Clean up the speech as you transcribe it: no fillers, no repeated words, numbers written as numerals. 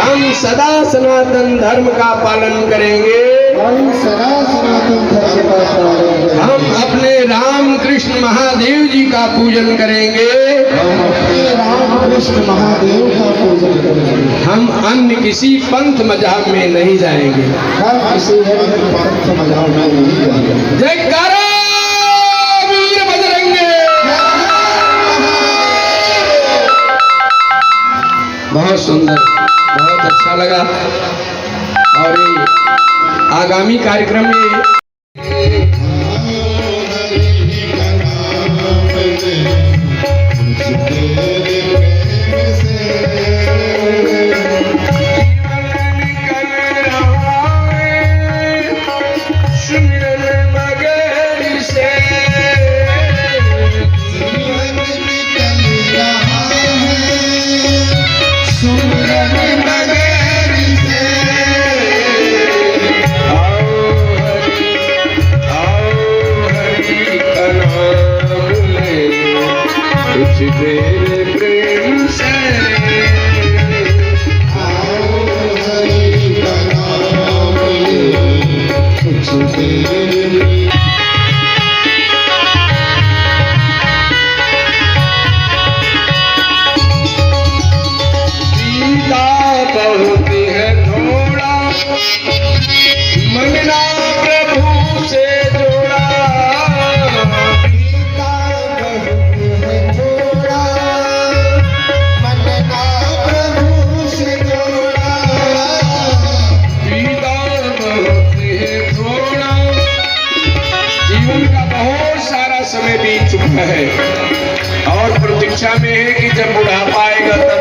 हम सदा सनातन धर्म का पालन करेंगे। हम सदा सनातन धर्म का पालन करेंगे। हम अपने राम कृष्ण महादेव जी का पूजन करेंगे। हम अपने राम कृष्ण महादेव का पूजन करेंगे। हम अन्य किसी पंथ मजहब में नहीं जाएंगे। हम किसी अन्य पंथ मजहब में नहीं जाएंगे। जयकारा वीर बजरंगे। बहुत सुंदर, बहुत अच्छा लगा। और ये आगामी कार्यक्रम में प्रेम से सीता बहुत है थोड़ा, मंगना प्रभु से जोड़ा। समय बीत चुका है और प्रतीक्षा में है कि जब बुढ़ापा आएगा तब